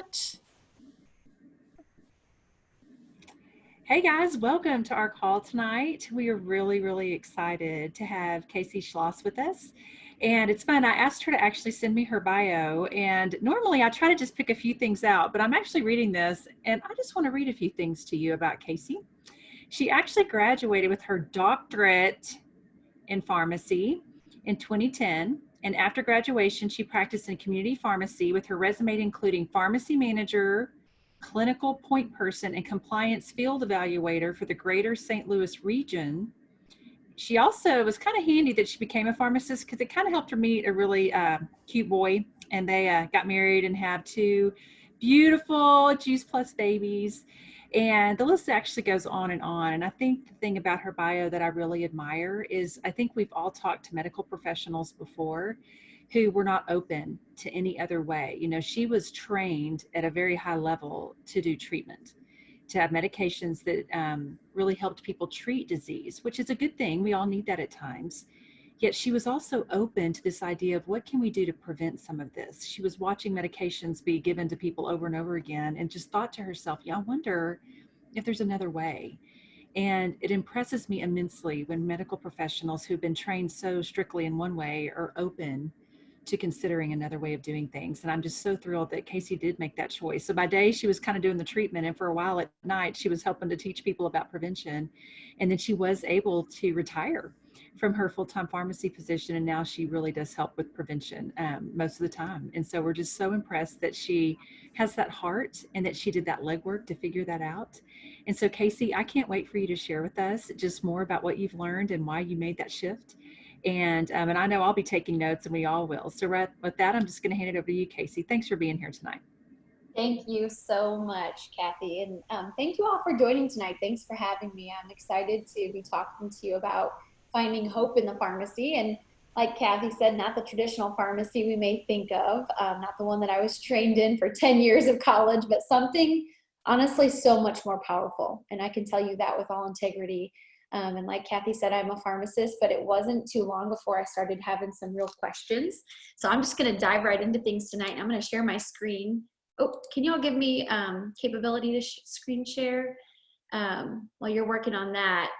that. Hey guys, welcome to our call tonight. We are really excited to have Kacy Schloss with us. And it's fun. I asked her to actually send me her bio. And normally I try to just pick a few things out, but I'm actually reading this and I just want to read a few things to you about Kacy. She actually graduated with her doctorate in pharmacy in 2010. And after graduation, she practiced in community pharmacy with her resume including pharmacy manager, clinical point person, and compliance field evaluator for the greater St. Louis region. She also was kind of handy that she became a pharmacist because it kind of helped her meet a really cute boy. And they got married and have two beautiful Juice Plus babies. And the list actually goes on and on. And I think the thing about her bio that I really admire is I think we've all talked to medical professionals before who were not open to any other way. You know, she was trained at a very high level to do treatment, to have medications that really helped people treat disease, which is a good thing. We all need that at times. Yet she was also open to this idea of what can we do to prevent some of this? She was watching medications be given to people over and over again and just thought to herself, yeah, I wonder if there's another way. And it impresses me immensely when medical professionals who've been trained so strictly in one way are open to considering another way of doing things. And I'm just so thrilled that Kacy did make that choice. So by day, she was kind of doing the treatment. And for a while at night, she was helping to teach people about prevention. And then she was able to retire from her full-time pharmacy position. And now she really does help with prevention most of the time. And so we're just so impressed that she has that heart and that she did that legwork to figure that out. And so Kacy, I can't wait for you to share with us just more about what you've learned and why you made that shift. And I know I'll be taking notes and we all will. So with that, I'm just going to hand it over to you, Kacy. Thanks for being here tonight. Thank you so much, Kathy. And thank you all for joining tonight. Thanks for having me. I'm excited to be talking to you about finding hope in the pharmacy. And like Kathy said, not the traditional pharmacy we may think of, not the one that I was trained in for 10 years of college, but something honestly so much more powerful. And I can tell you that with all integrity. And like Kathy said, I'm a pharmacist, but it wasn't too long before I started having some real questions. So I'm just going to dive right into things tonight. I'm going to share my screen. Oh, can you all give me capability to screen share while you're working on that?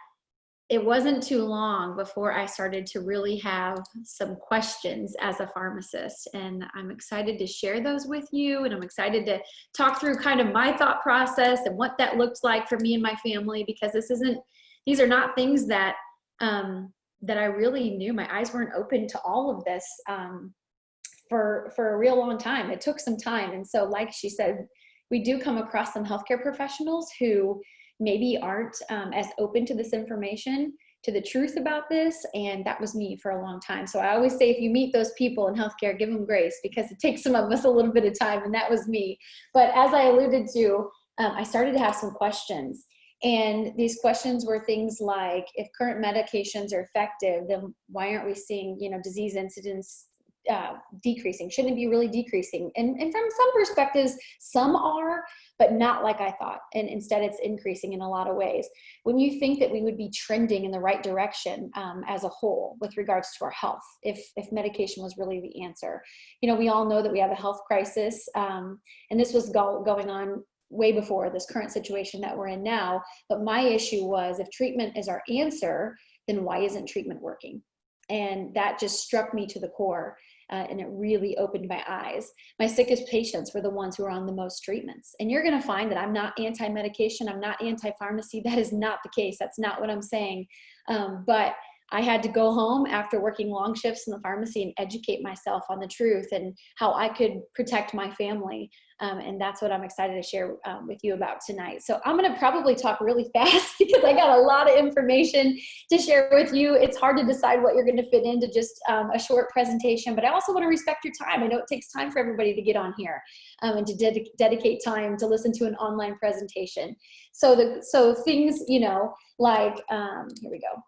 It wasn't too long before I started to really have some questions as a pharmacist, and I'm excited to share those with you, and I'm excited to talk through kind of my thought process and what that looked like for me and my family, because these are not things that that I really knew. My eyes weren't open to all of this for a real long time. It took some time. And so like she said, we do come across some healthcare professionals who maybe aren't as open to this information, to the truth about this. And that was me for a long time. So I always say, if you meet those people in healthcare, give them grace, because it takes some of us a little bit of time. And that was me. But as I alluded to, I started to have some questions. And these questions were things like, if current medications are effective, then why aren't we seeing, disease incidence decreasing? Shouldn't it be really decreasing? And from some perspectives, some are, but not like I thought. And instead it's increasing in a lot of ways. When you think that we would be trending in the right direction as a whole with regards to our health, if medication was really the answer. We all know that we have a health crisis, and this was going on way before this current situation that we're in now. But my issue was, if treatment is our answer, then why isn't treatment working? And that just struck me to the core. And it really opened my eyes. My sickest patients were the ones who are on the most treatments. And you're going to find that I'm not anti-medication. I'm not anti-pharmacy. That is not the case. That's not what I'm saying. But I had to go home after working long shifts in the pharmacy and educate myself on the truth and how I could protect my family. And that's what I'm excited to share with you about tonight. So I'm going to probably talk really fast because I got a lot of information to share with you. It's hard to decide what you're going to fit into just a short presentation, but I also want to respect your time. I know it takes time for everybody to get on here and to dedicate time to listen to an online presentation. So things, like, here we go.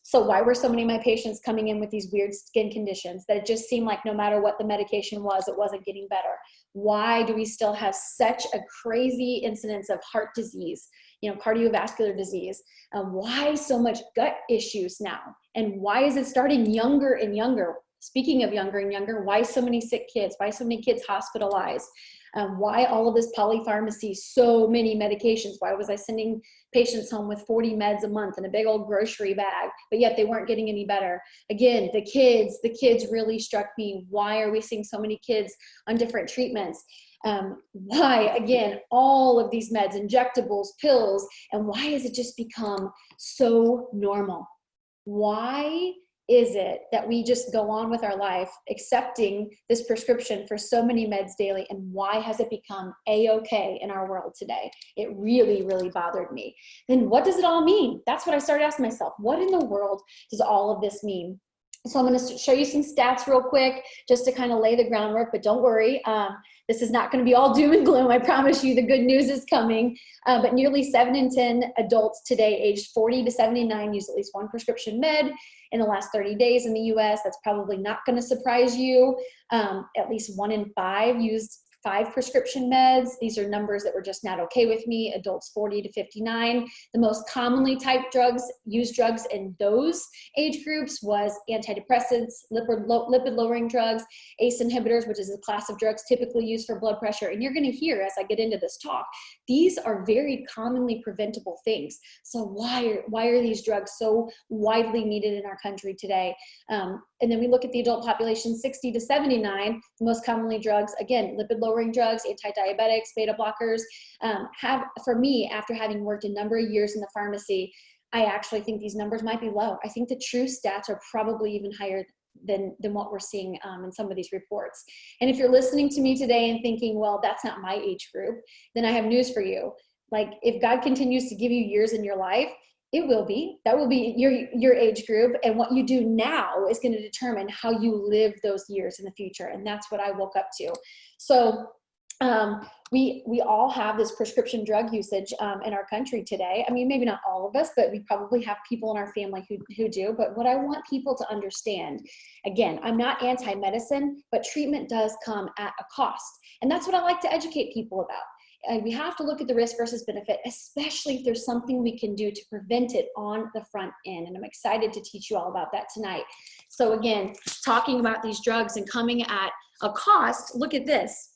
So why were so many of my patients coming in with these weird skin conditions that it just seemed like no matter what the medication was, it wasn't getting better? Why do we still have such a crazy incidence of heart disease, cardiovascular disease? Why so much gut issues now? And why is it starting younger and younger? Speaking of younger and younger, why so many sick kids? Why so many kids hospitalized? Why all of this polypharmacy, so many medications? Why was I sending patients home with 40 meds a month in a big old grocery bag, but yet they weren't getting any better? Again, the kids really struck me. Why are we seeing so many kids on different treatments? Why, again, all of these meds, injectables, pills, and why has it just become so normal? Why is it that we just go on with our life accepting this prescription for so many meds daily, and why has it become a-okay in our world today? It really, really bothered me. Then what does it all mean? That's what I started asking myself. What in the world does all of this mean? So I'm going to show you some stats real quick just to kind of lay the groundwork, but don't worry. This is not going to be all doom and gloom. I promise you the good news is coming. But nearly 7 in 10 adults today aged 40 to 79 use at least one prescription med in the last 30 days in the US. That's probably not going to surprise you. At least 1 in 5 used 5 prescription meds. These are numbers that were just not okay with me. Adults 40 to 59. The most commonly typed used drugs in those age groups was antidepressants, lipid lowering drugs, ACE inhibitors, which is a class of drugs typically used for blood pressure. And you're going to hear as I get into this talk, these are very commonly preventable things. So why are these drugs so widely needed in our country today? And then we look at the adult population 60 to 79, the most commonly drugs, again, lipid lowering drugs, anti-diabetics, beta blockers, for me, after having worked a number of years in the pharmacy, I actually think these numbers might be low. I think the true stats are probably even higher than what we're seeing in some of these reports. And if you're listening to me today and thinking, well, that's not my age group, then I have news for you. Like, if God continues to give you years in your life, it will be. That will be your age group. And what you do now is going to determine how you live those years in the future. And that's what I woke up to. So we all have this prescription drug usage in our country today. I mean, maybe not all of us, but we probably have people in our family who do. But what I want people to understand, again, I'm not anti-medicine, but treatment does come at a cost. And that's what I like to educate people about. And we have to look at the risk versus benefit, especially if there's something we can do to prevent it on the front end. And I'm excited to teach you all about that tonight. So again, talking about these drugs and coming at a cost, look at this.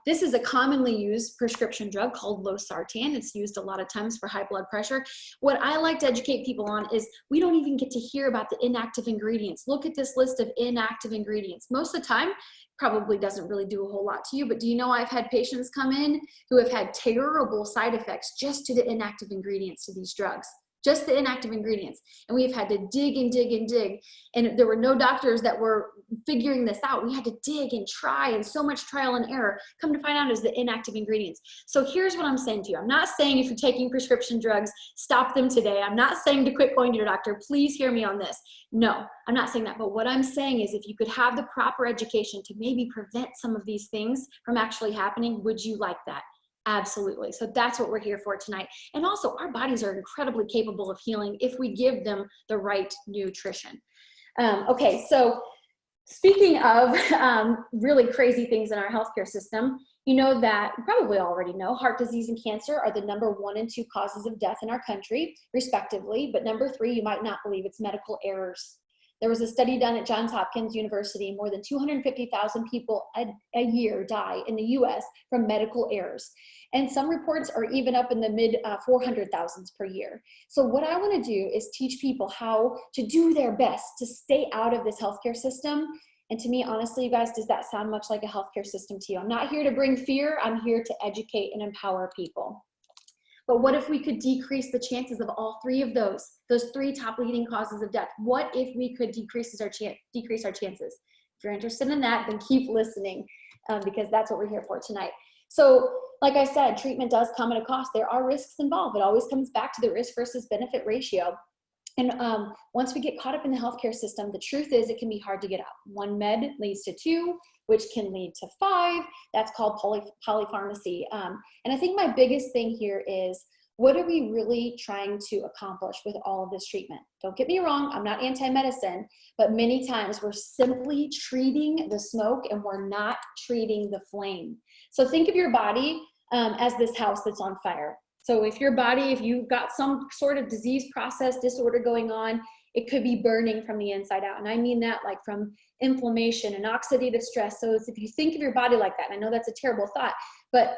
This is a commonly used prescription drug called losartan. It's used a lot of times for high blood pressure. What I like to educate people on is we don't even get to hear about the inactive ingredients. Look at this list of inactive ingredients. Most of the time, probably doesn't really do a whole lot to you, but do you know I've had patients come in who have had terrible side effects just to the inactive ingredients to these drugs, just the inactive ingredients. And we've had to dig and dig and dig. And there were no doctors that were figuring this out. We had to dig and try, and so much trial and error. Come to find out is the inactive ingredients. So here's what I'm saying to you. I'm not saying if you're taking prescription drugs, stop them today. I'm not saying to quit going to your doctor. Please hear me on this. No, I'm not saying that. But what I'm saying is if you could have the proper education to maybe prevent some of these things from actually happening, would you like that? Absolutely. So that's what we're here for tonight. And also, our bodies are incredibly capable of healing if we give them the right nutrition. Okay, so speaking of really crazy things in our healthcare system, you know that, you probably already know, heart disease and cancer are the number 1 and 2 causes of death in our country, respectively. But number 3, you might not believe, it's medical errors. There was a study done at Johns Hopkins University. More than 250,000 people a year die in the US from medical errors. And some reports are even up in the mid 400,000s per year. So what I want to do is teach people how to do their best to stay out of this healthcare system. And to me, honestly, you guys, does that sound much like a healthcare system to you? I'm not here to bring fear. I'm here to educate and empower people. But what if we could decrease the chances of all 3 of those 3 top leading causes of death? What if we could decrease our chances? If you're interested in that, then keep listening because that's what we're here for tonight. So like I said, treatment does come at a cost. There are risks involved. It always comes back to the risk versus benefit ratio. And once we get caught up in the healthcare system, the truth is it can be hard to get out. 1 med leads to 2, which can lead to 5. That's called polypharmacy. And I think my biggest thing here is, what are we really trying to accomplish with all of this treatment? Don't get me wrong, I'm not anti-medicine, but many times we're simply treating the smoke and we're not treating the flame. So think of your body as this house that's on fire. So if you've got some sort of disease process disorder going on, It could be burning from the inside out. And I mean that like from inflammation and oxidative stress. So if you think of your body like that, I know that's a terrible thought, but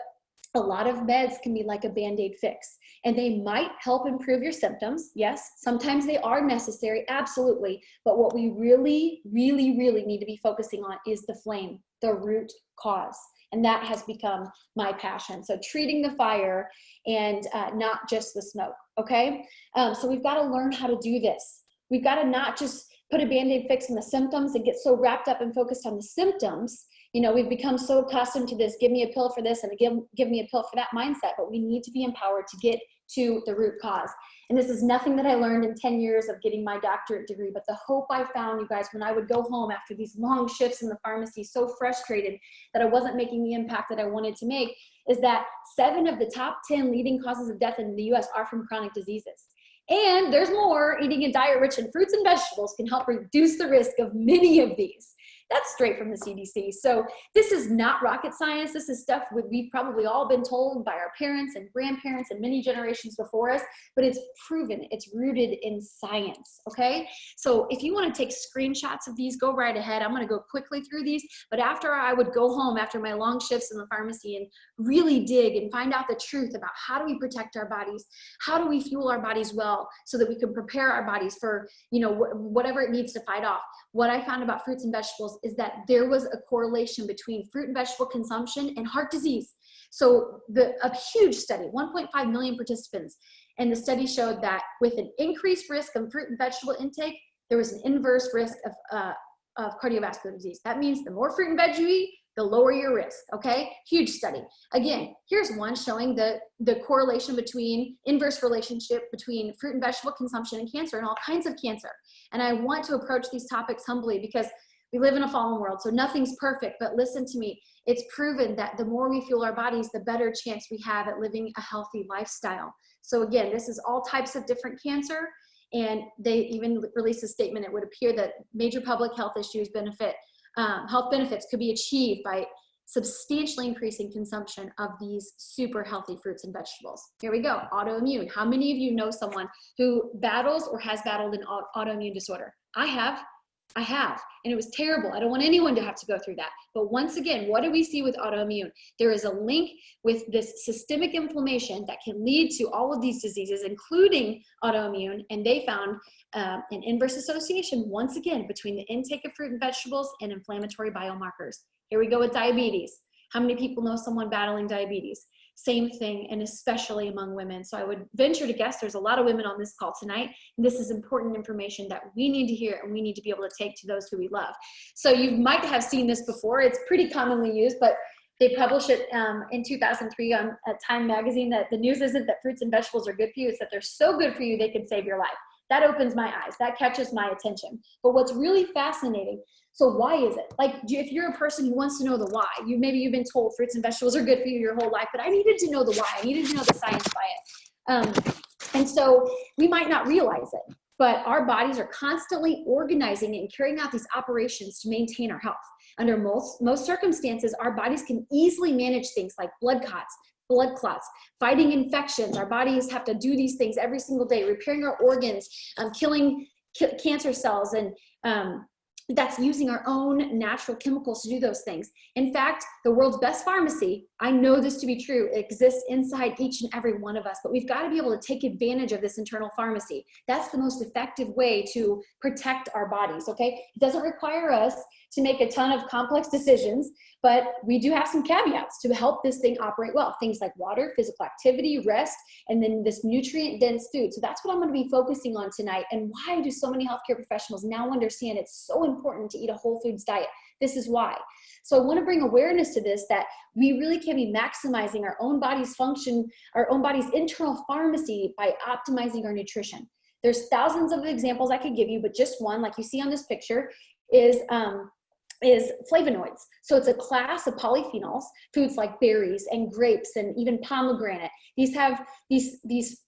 a lot of meds can be like a Band-Aid fix, and they might help improve your symptoms. Yes, sometimes they are necessary, absolutely. But what we really, really, really need to be focusing on is the flame, the root cause. And that has become my passion. So treating the fire and not just the smoke, okay? So we've got to learn how to do this. We've got to not just put a Band-Aid fix on the symptoms and get so wrapped up and focused on the symptoms. You know, we've become so accustomed to this, give me a pill for this and give me a pill for that mindset, but we need to be empowered to get to the root cause. And this is nothing that I learned in 10 years of getting my doctorate degree, but the hope I found, you guys, when I would go home after these long shifts in the pharmacy, so frustrated that I wasn't making the impact that I wanted to make, is that 7 of the top 10 leading causes of death in the US are from chronic diseases. And there's more. Eating a diet rich in fruits and vegetables can help reduce the risk of many of these. That's straight from the CDC. So this is not rocket science. This is stuff we've probably all been told by our parents and grandparents and many generations before us, but it's proven, it's rooted in science, okay? So if you want to take screenshots of these, go right ahead. I'm going to go quickly through these, but after I would go home after my long shifts in the pharmacy and really dig and find out the truth about how do we protect our bodies, how do we fuel our bodies well so that we can prepare our bodies for, you know, whatever it needs to fight off. What I found about fruits and vegetables is that there was a correlation between fruit and vegetable consumption and heart disease. So a huge study, 1.5 million participants, and the study showed that with an increased risk of fruit and vegetable intake, there was an inverse risk of cardiovascular disease. That means the more fruit and veg you eat, the lower your risk, okay? Huge study. Again, here's one showing the correlation between, inverse relationship between fruit and vegetable consumption and cancer and all kinds of cancer. And I want to approach these topics humbly because we live in a fallen world, so nothing's perfect, but listen to me. It's proven that the more we fuel our bodies, the better chance we have at living a healthy lifestyle. So again, this is all types of different cancer, and they even released a statement. It would appear that major public health issues health benefits could be achieved by substantially increasing consumption of these super healthy fruits and vegetables. Here we go, autoimmune. How many of you know someone who battles or has battled an autoimmune disorder? I have, and it was terrible. I don't want anyone to have to go through that. But once again, what do we see with autoimmune? There is a link with this systemic inflammation that can lead to all of these diseases, including autoimmune, and they found an inverse association, once again, between the intake of fruit and vegetables and inflammatory biomarkers. Here we go with diabetes. How many people know someone battling diabetes? Same thing, and especially among women. So I would venture to guess there's a lot of women on this call tonight, and this is important information that we need to hear and we need to be able to take to those who we love. So you might have seen this before. It's pretty commonly used, but they published it in 2003 on Time magazine that the news isn't that fruits and vegetables are good for you, it's that they're so good for you they can save your life. That opens my eyes. That catches my attention. But what's really fascinating, so why is it? Like, if you're a person who wants to know the why, maybe you've been told fruits and vegetables are good for you your whole life, but I needed to know the why. I needed to know the science by it. And so we might not realize it, but our bodies are constantly organizing and carrying out these operations to maintain our health. Under most circumstances, our bodies can easily manage things like blood clots, fighting infections. Our bodies have to do these things every single day, repairing our organs, killing cancer cells, and that's using our own natural chemicals to do those things. In fact, the world's best pharmacy, I know this to be true, exists inside each and every one of us, but we've got to be able to take advantage of this internal pharmacy. That's the most effective way to protect our bodies, okay? It doesn't require us to make a ton of complex decisions, but we do have some caveats to help this thing operate well. Things like water, physical activity, rest, and then this nutrient-dense food. So that's what I'm going to be focusing on tonight. And why do so many healthcare professionals now understand it's so important to eat a whole foods diet? This is why. So I want to bring awareness to this, that we really can be maximizing our own body's function, our own body's internal pharmacy by optimizing our nutrition. There's thousands of examples I could give you, but just one, like you see on this picture, is flavonoids. So it's a class of polyphenols, foods like berries and grapes and even pomegranate. These have these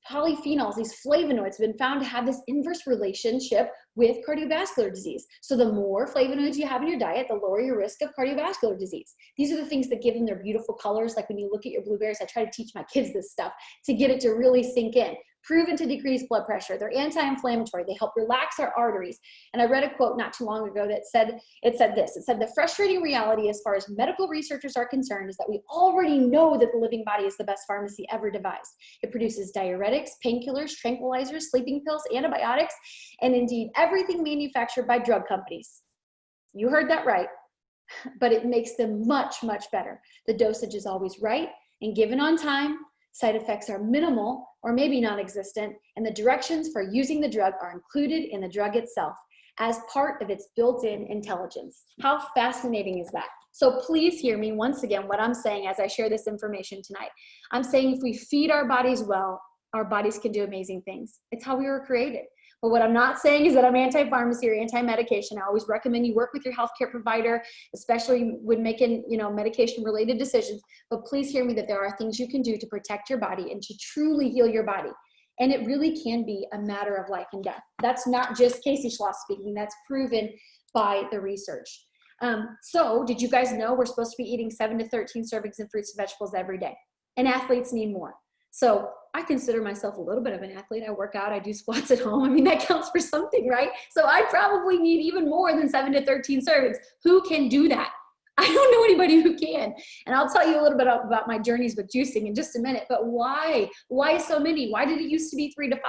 polyphenols, these flavonoids have been found to have this inverse relationship with cardiovascular disease. So the more flavonoids you have in your diet, the lower your risk of cardiovascular disease. These are the things that give them their beautiful colors. Like when you look at your blueberries, I try to teach my kids this stuff to get it to really sink in. proven to decrease blood pressure. They're anti-inflammatory. They help relax our arteries. And I read a quote not too long ago that said, it said, the frustrating reality as far as medical researchers are concerned is that we already know that the living body is the best pharmacy ever devised. It produces diuretics, painkillers, tranquilizers, sleeping pills, antibiotics, and indeed everything manufactured by drug companies. You heard that right, but it makes them much, much better. The dosage is always right and given on time. Side effects are minimal or maybe non-existent, and the directions for using the drug are included in the drug itself as part of its built-in intelligence. How fascinating is that? So please hear me once again what I'm saying as I share this information tonight. I'm saying if we feed our bodies well, our bodies can do amazing things. It's how we were created. But what I'm not saying is that I'm anti-pharmacy or anti-medication. I always recommend you work with your healthcare provider, especially when making, medication-related decisions. But please hear me that there are things you can do to protect your body and to truly heal your body. And it really can be a matter of life and death. That's not just Kacy Schloss speaking. That's proven by the research. So did you guys know we're supposed to be eating 7 to 13 servings of fruits and vegetables every day? And athletes need more. So I consider myself a little bit of an athlete. I work out, I do squats at home. I mean, that counts for something, right? So I probably need even more than 7 to 13 servings. Who can do that? I don't know anybody who can. And I'll tell you a little bit about my journeys with juicing in just a minute, but why? Why so many? Why did it used to be 3 to 5?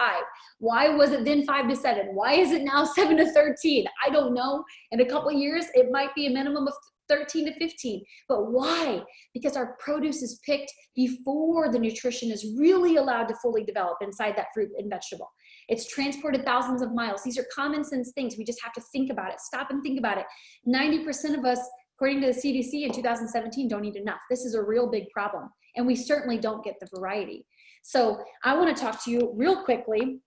Why was it then 5 to 7? Why is it now 7 to 13? I don't know. In a couple of years, it might be a minimum of 13 to 15. But why? Because our produce is picked before the nutrition is really allowed to fully develop inside that fruit and vegetable. It's transported thousands of miles. These are common sense things. We just have to think about it. Stop and think about it. 90% of us, according to the CDC in 2017, don't eat enough. This is a real big problem. And we certainly don't get the variety. So I want to talk to you real quickly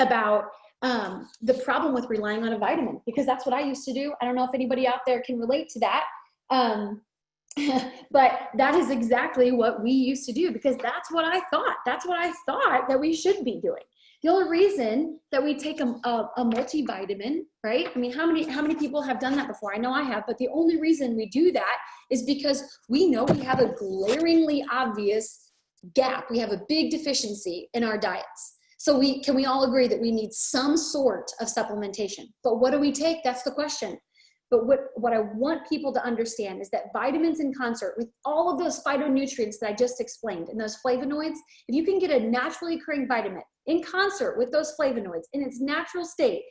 about the problem with relying on a vitamin, because that's what I used to do. I don't know if anybody out there can relate to that. But that is exactly what we used to do, because that's what I thought. That's what I thought that we should be doing. The only reason that we take a multivitamin, right? I mean, how many people have done that before? I know I have, but the only reason we do that is because we know we have a glaringly obvious gap. We have a big deficiency in our diets. So can we all agree that we need some sort of supplementation? But what do we take? That's the question. But what I want people to understand is that vitamins in concert with all of those phytonutrients that I just explained and those flavonoids, if you can get a naturally occurring vitamin in concert with those flavonoids in its natural state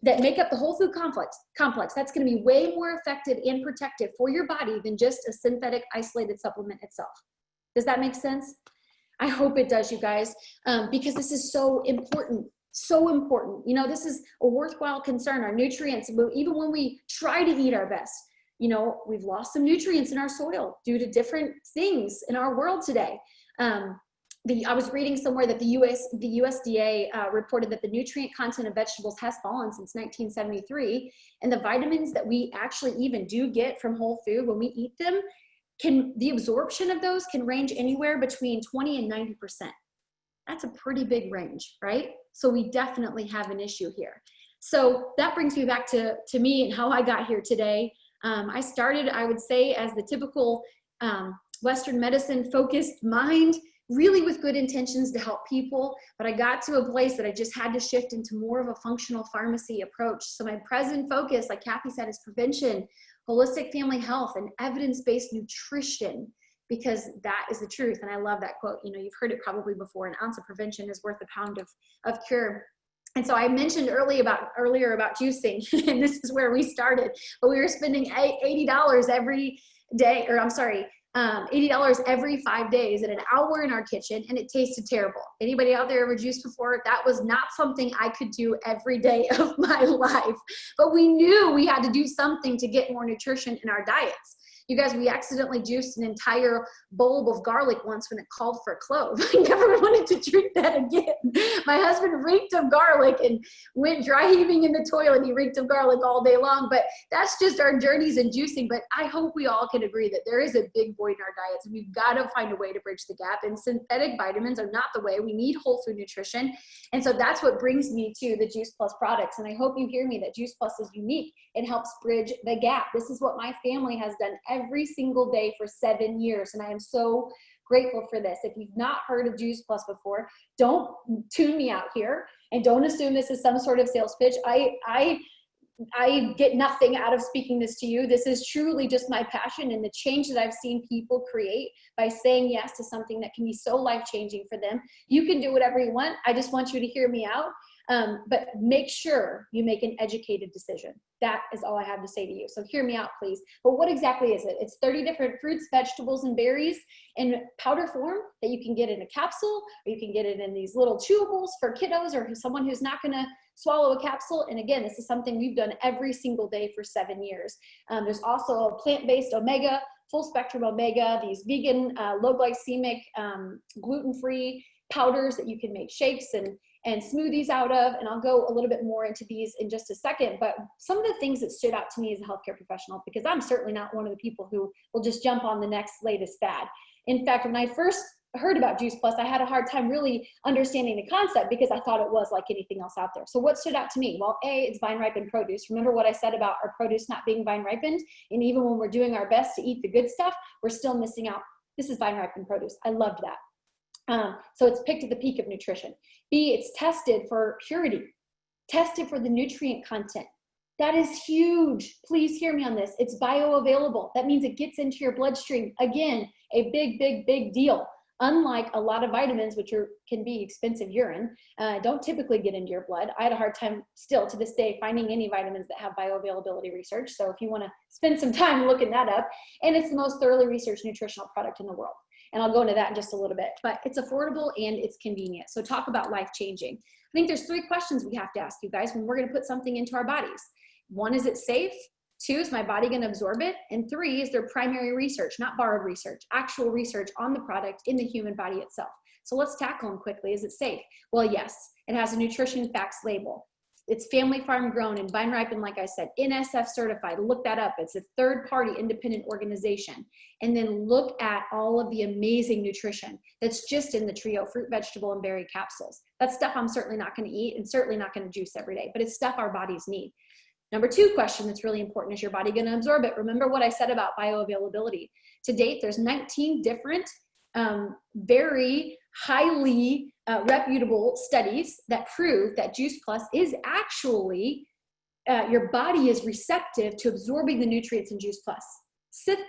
that make up the whole food complex, that's going to be way more effective and protective for your body than just a synthetic isolated supplement itself. Does that make sense? I hope it does, you guys, because this is so important. So important. This is a worthwhile concern. Our nutrients, even when we try to eat our best, we've lost some nutrients in our soil due to different things in our world today. I was reading somewhere that the USDA reported that the nutrient content of vegetables has fallen since 1973, and the vitamins that we actually even do get from whole food when we eat them, the absorption of those can range anywhere between 20 and 90%. That's a pretty big range, right? So we definitely have an issue here. So that brings me back to me and how I got here today. I started, I would say, as the typical Western medicine focused mind, really with good intentions to help people. But I got to a place that I just had to shift into more of a functional pharmacy approach. So my present focus, like Kathy said, is prevention, holistic family health, and evidence-based nutrition, because that is the truth. And I love that quote. You've heard it probably before: an ounce of prevention is worth a pound of cure. And so I mentioned earlier about juicing, and this is where we started, but we were spending $80 every day, or I'm sorry, $80 every 5 days at an hour in our kitchen, and it tasted terrible. Anybody out there ever juiced before? That was not something I could do every day of my life, but we knew we had to do something to get more nutrition in our diets. You guys, we accidentally juiced an entire bulb of garlic once when it called for a clove. I never wanted to drink that again. My husband reeked of garlic and went dry heaving in the toilet. He reeked of garlic all day long. But that's just our journeys in juicing. But I hope we all can agree that there is a big void in our diets. We've got to find a way to bridge the gap. And synthetic vitamins are not the way. We need whole food nutrition. And so that's what brings me to the Juice Plus products. And I hope you hear me that Juice Plus is unique. It helps bridge the gap. This is what my family has done every single day for 7 years. And I am so grateful for this. If you've not heard of Juice Plus before, don't tune me out here and don't assume this is some sort of sales pitch. I get nothing out of speaking this to you. This is truly just my passion and the change that I've seen people create by saying yes to something that can be so life-changing for them. You can do whatever you want. I just want you to hear me out. But make sure you make an educated decision. That is all I have to say to you. So hear me out, please. But what exactly is it? It's 30 different fruits, vegetables, and berries in powder form that you can get in a capsule, or you can get it in these little chewables for kiddos or someone who's not going to swallow a capsule. And again, this is something we've done every single day for 7 years. There's also a plant-based omega, full spectrum omega, these vegan, low glycemic, gluten-free powders that you can make shakes and smoothies out of. And I'll go a little bit more into these in just a second. But some of the things that stood out to me as a healthcare professional, because I'm certainly not one of the people who will just jump on the next latest fad. In fact, when I first heard about Juice Plus, I had a hard time really understanding the concept because I thought it was like anything else out there. So what stood out to me? Well, A, it's vine ripened produce. Remember what I said about our produce not being vine ripened? And even when we're doing our best to eat the good stuff, we're still missing out. This is vine ripened produce. I loved that. So it's picked at the peak of nutrition. B, it's tested for purity, tested for the nutrient content. That is huge. Please hear me on this. It's bioavailable. That means it gets into your bloodstream. Again, a big, big, big deal. Unlike a lot of vitamins, which can be expensive urine, don't typically get into your blood. I had a hard time still to this day finding any vitamins that have bioavailability research. So if you want to spend some time looking that up, and it's the most thoroughly researched nutritional product in the world. And I'll go into that in just a little bit, but it's affordable and it's convenient. So talk about life-changing. I think there's 3 questions we have to ask you guys when we're going to put something into our bodies. 1, is it safe? 2, is my body going to absorb it? And 3, is there primary research, not borrowed research, actual research on the product in the human body itself? So let's tackle them quickly. Is it safe? Well, yes, it has a nutrition facts label. It's family farm grown and vine ripened, like I said, NSF certified. Look that up. It's a third-party independent organization. And then look at all of the amazing nutrition that's just in the trio, fruit, vegetable, and berry capsules. That's stuff I'm certainly not going to eat and certainly not going to juice every day, but it's stuff our bodies need. Number 2 question that's really important, is your body going to absorb it? Remember what I said about bioavailability. To date, there's 19 different very highly reputable studies that prove that Juice Plus is actually, your body is receptive to absorbing the nutrients in Juice Plus.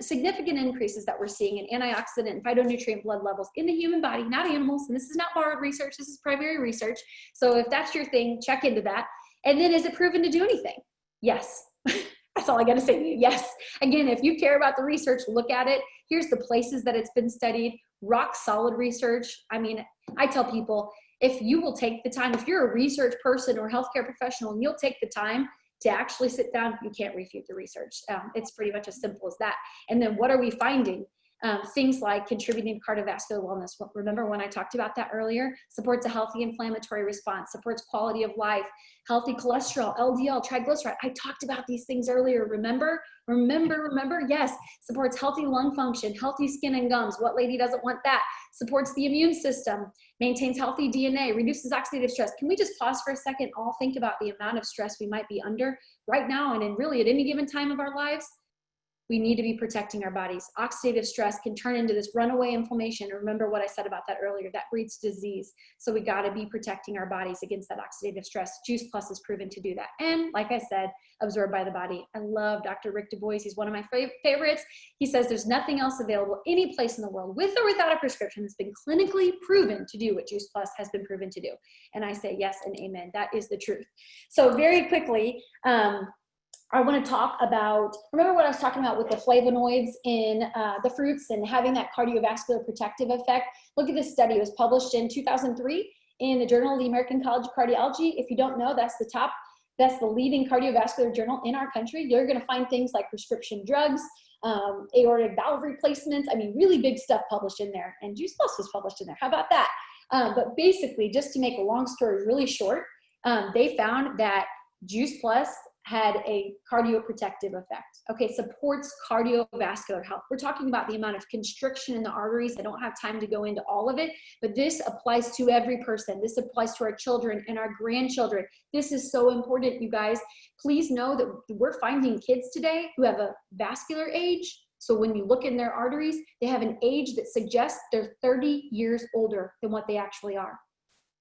Significant increases that we're seeing in antioxidant and phytonutrient blood levels in the human body, not animals. And this is not borrowed research, this is primary research. So if that's your thing, check into that. And then, is it proven to do anything? Yes. That's all I got to say to you. Yes. Again, if you care about the research, look at it. Here's the places that it's been studied. Rock solid research. I mean, I tell people, if you will take the time, if you're a research person or healthcare professional and you'll take the time to actually sit down, you can't refute the research. It's pretty much as simple as that. And then what are we finding? Things like contributing to cardiovascular wellness. Remember when I talked about that earlier? Supports a healthy inflammatory response, supports quality of life, healthy cholesterol, LDL, triglyceride. I talked about these things earlier. Remember? Yes. Supports healthy lung function, healthy skin and gums. What lady doesn't want that? Supports the immune system, maintains healthy DNA, reduces oxidative stress. Can we just pause for a second? All think about the amount of stress we might be under right now and in really at any given time of our lives. We need to be protecting our bodies. Oxidative stress can turn into this runaway inflammation. Remember what I said about that earlier, that breeds disease. So we got to be protecting our bodies against that oxidative stress. Juice Plus is proven to do that. And like I said, absorbed by the body. I love Dr. Rick Du Bois. He's one of my favorites. He says there's nothing else available any place in the world with or without a prescription that's been clinically proven to do what Juice Plus has been proven to do. And I say yes and amen. That is the truth. So very quickly, I want to talk about, remember what I was talking about with the flavonoids in the fruits and having that cardiovascular protective effect? Look at this study. It was published in 2003 in the Journal of the American College of Cardiology. If you don't know, that's the leading cardiovascular journal in our country. You're going to find things like prescription drugs, aortic valve replacements. I mean, really big stuff published in there. And Juice Plus was published in there. How about that? But basically, just to make a long story really short, they found that Juice Plus had a cardioprotective effect. Okay, supports cardiovascular health. We're talking about the amount of constriction in the arteries. I don't have time to go into all of it, but this applies to every person. This applies to our children and our grandchildren. This is so important, you guys. Please know that we're finding kids today who have a vascular age So when you look in their arteries, they have an age that suggests they're 30 years older than what they actually are.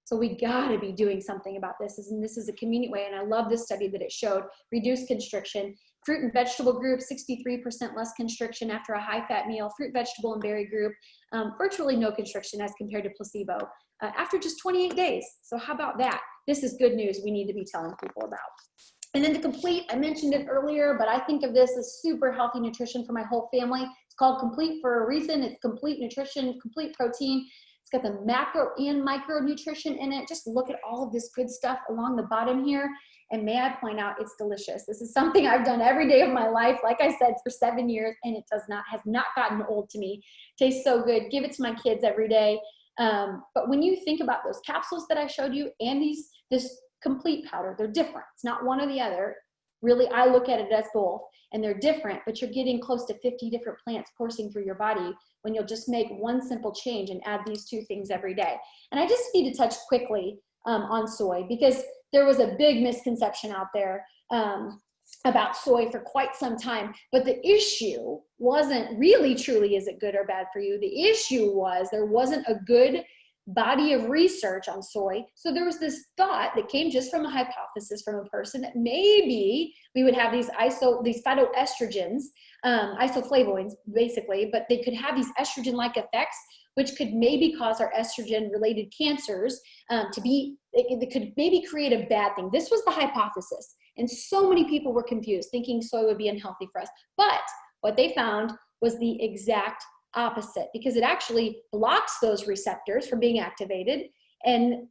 So we gotta be doing something about this. And this is a convenient way. And I love this study that it showed reduced constriction. Fruit and vegetable group, 63% less constriction after a high fat meal. Fruit, vegetable, and berry group, virtually no constriction as compared to placebo after just 28 days. So how about that? This is good news we need to be telling people about. And then the complete, I mentioned it earlier, but I think of this as super healthy nutrition for my whole family. It's called complete for a reason. It's complete nutrition, complete protein. It's got the macro and micronutrition in it. Just look at all of this good stuff along the bottom here. And may I point out, it's delicious. This is something I've done every day of my life, like I said, for 7 years, and it has not gotten old to me. Tastes so good. Give it to my kids every day. But when you think about those capsules that I showed you and this complete powder, they're different. It's not one or the other. Really, I look at it as both, and they're different, but you're getting close to 50 different plants coursing through your body when you'll just make one simple change and add these two things every day. And I just need to touch quickly on soy, because there was a big misconception out there about soy for quite some time. But the issue wasn't really truly, is it good or bad for you? The issue was there wasn't a good body of research on soy. So there was this thought that came just from a hypothesis from a person that maybe we would have these phytoestrogens, isoflavonoids basically, but they could have these estrogen-like effects, which could maybe cause our estrogen-related cancers it could maybe create a bad thing. This was the hypothesis. And so many people were confused, thinking soy would be unhealthy for us. But what they found was the exact opposite, because it actually blocks those receptors from being activated. And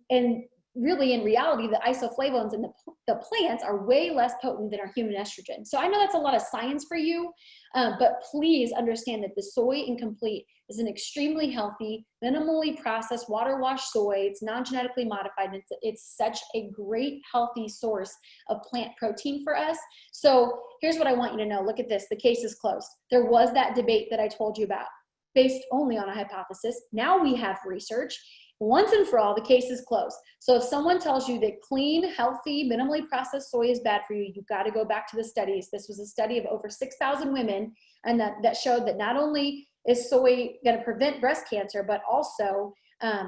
really, in reality, the isoflavones in the plants are way less potent than our human estrogen. So I know that's a lot of science for you, but please understand that the soy incomplete is an extremely healthy, minimally processed, water wash soy. It's non-genetically modified. And it's such a great, healthy source of plant protein for us. So here's what I want you to know. Look at this. The case is closed. There was that debate that I told you about, based only on a hypothesis. Now we have research. Once and for all, the case is closed. So if someone tells you that clean, healthy, minimally processed soy is bad for you, you've got to go back to the studies. This was a study of over 6,000 women, and that showed that not only is soy going to prevent breast cancer, but also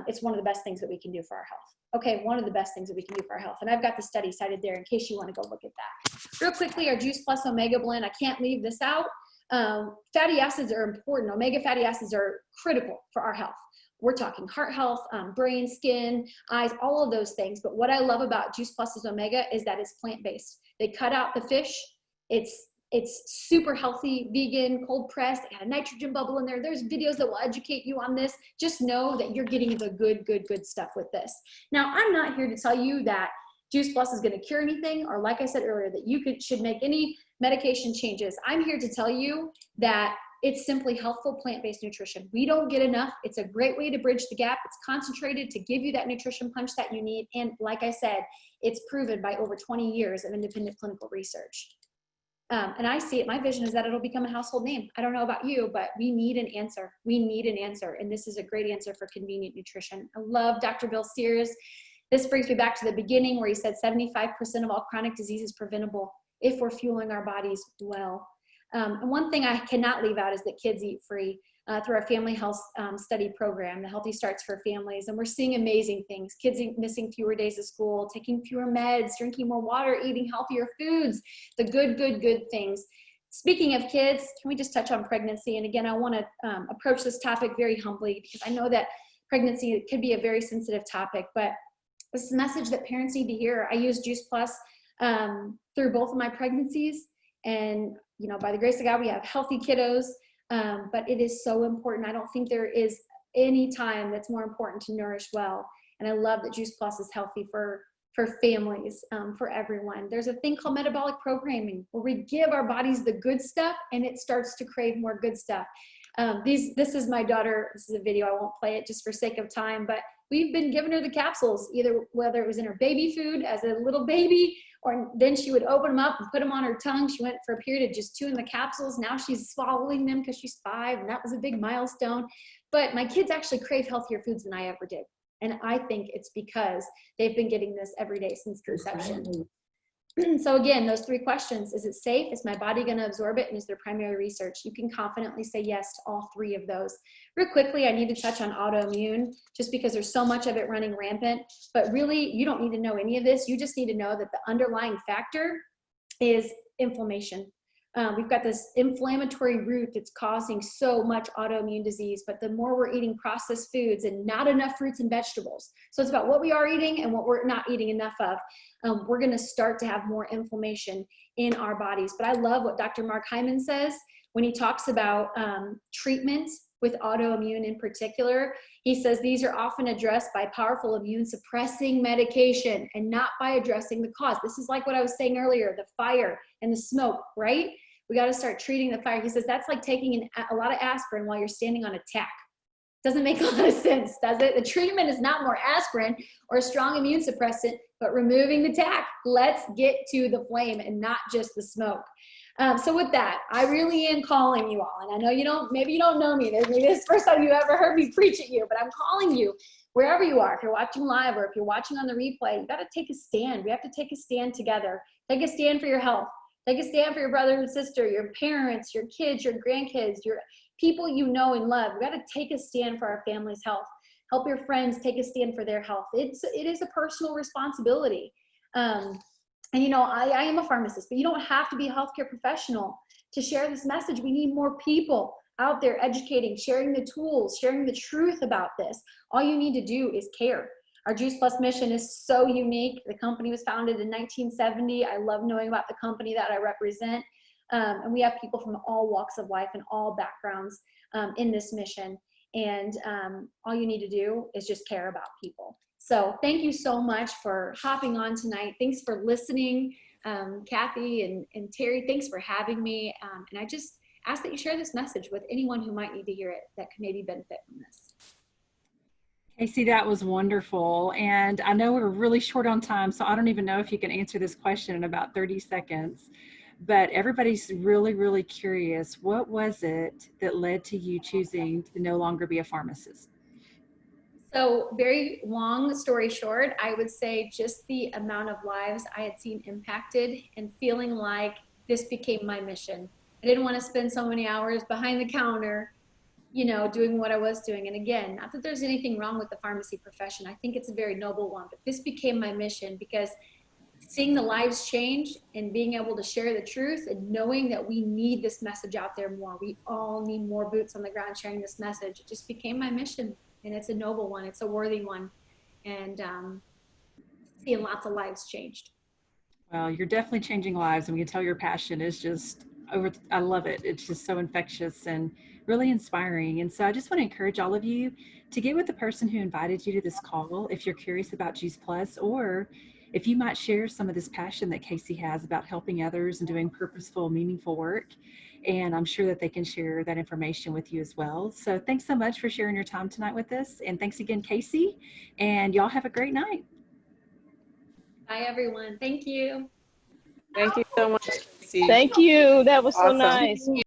it's one of the best things that we can do for our health. Okay, one of the best things that we can do for our health. And I've got the study cited there in case you want to go look at that. Real quickly, our Juice Plus Omega Blend, I can't leave this out. Fatty acids are important. Omega fatty acids are critical for our health. We're talking heart health, brain, skin, eyes, all of those things. But what I love about Juice Plus's Omega is that it's plant-based. They cut out the fish. It's super healthy, vegan, cold pressed. They got a nitrogen bubble in there. There's videos that will educate you on this. Just know that you're getting the good stuff with this. Now, I'm not here to tell you that Juice Plus is going to cure anything, or like I said earlier, that you should make any medication changes. I'm here to tell you that it's simply healthful plant-based nutrition. We don't get enough. It's a great way to bridge the gap. It's concentrated to give you that nutrition punch that you need. And like I said, it's proven by over 20 years of independent clinical research. And I see it, my vision is that it'll become a household name. I don't know about you, but we need an answer. We need an answer. And this is a great answer for convenient nutrition. I love Dr. Bill Sears. This brings me back to the beginning where he said 75% of all chronic disease is preventable if we're fueling our bodies well. And one thing I cannot leave out is that kids eat free through our family health study program, the Healthy Starts for Families. And we're seeing amazing things. Kids missing fewer days of school, taking fewer meds, drinking more water, eating healthier foods, the good things. Speaking of kids, can we just touch on pregnancy? And again, I want to approach this topic very humbly because I know that pregnancy could be a very sensitive topic, but this is a message that parents need to hear. I use Juice Plus through both of my pregnancies. And, you know, by the grace of God, we have healthy kiddos, but it is so important. I don't think there is any time that's more important to nourish well. And I love that Juice Plus is healthy for families, for everyone. There's a thing called metabolic programming where we give our bodies the good stuff and it starts to crave more good stuff. This is my daughter. This is a video. I won't play it just for sake of time, but we've been giving her the capsules, whether it was in her baby food as a little baby, or then she would open them up and put them on her tongue. She went for a period of just chewing the capsules. Now she's swallowing them because she's 5, and that was a big milestone. But my kids actually crave healthier foods than I ever did. And I think it's because they've been getting this every day since conception. So again, those 3 questions: is it safe? Is my body going to absorb it? And is there primary research? You can confidently say yes to all 3 of those. Real quickly, I need to touch on autoimmune just because there's so much of it running rampant, but really you don't need to know any of this. You just need to know that the underlying factor is inflammation. We've got this inflammatory root that's causing so much autoimmune disease, but the more we're eating processed foods and not enough fruits and vegetables, so it's about what we are eating and what we're not eating enough of, we're going to start to have more inflammation in our bodies. But I love what Dr. Mark Hyman says when he talks about treatment with autoimmune in particular. He says these are often addressed by powerful immune suppressing medication and not by addressing the cause. This is like what I was saying earlier, the fire and the smoke, right? We got to start treating the fire. He says that's like taking a lot of aspirin while you're standing on a tack. Doesn't make a lot of sense, does it? The treatment is not more aspirin or a strong immune suppressant, but removing the tack. Let's get to the flame and not just the smoke. So with that, I really am calling you all. And I know maybe you don't know me. Maybe this is the first time you ever heard me preach at you, but I'm calling you wherever you are. If you're watching live or if you're watching on the replay, you got to take a stand. We have to take a stand together. Take a stand for your health. Take a stand for your brother and sister, your parents, your kids, your grandkids, your people you know and love. We got to take a stand for our family's health. Help your friends take a stand for their health. It is a personal responsibility. And I am a pharmacist, but you don't have to be a healthcare professional to share this message. We need more people out there educating, sharing the tools, sharing the truth about this. All you need to do is care. Our Juice Plus mission is so unique. The company was founded in 1970. I love knowing about the company that I represent. And we have people from all walks of life and all backgrounds in this mission. And all you need to do is just care about people. So thank you so much for hopping on tonight. Thanks for listening. Kathy and Terry, thanks for having me. And I just ask that you share this message with anyone who might need to hear it that could maybe benefit from this. Kacy, that was wonderful. And I know we're really short on time, so I don't even know if you can answer this question in about 30 seconds. But everybody's really, really curious. What was it that led to you choosing to no longer be a pharmacist? So very long story short, I would say just the amount of lives I had seen impacted and feeling like this became my mission. I didn't want to spend so many hours behind the counter, doing what I was doing. And again, not that there's anything wrong with the pharmacy profession. I think it's a very noble one, but this became my mission because seeing the lives change and being able to share the truth and knowing that we need this message out there more. We all need more boots on the ground sharing this message. It just became my mission, and it's a noble one. It's a worthy one. And seeing lots of lives changed. Well, you're definitely changing lives, and we can tell your passion is just over. I love it. It's just so infectious and really inspiring. And so I just want to encourage all of you to get with the person who invited you to this call if you're curious about Juice Plus, or if you might share some of this passion that Kacy has about helping others and doing purposeful, meaningful work. And I'm sure that they can share that information with you as well. So thanks so much for sharing your time tonight with us. And thanks again, Kacy. And y'all have a great night. Bye, everyone. Thank you. Thank you so much, Kacy. Thank you. That was so Awesome. nice.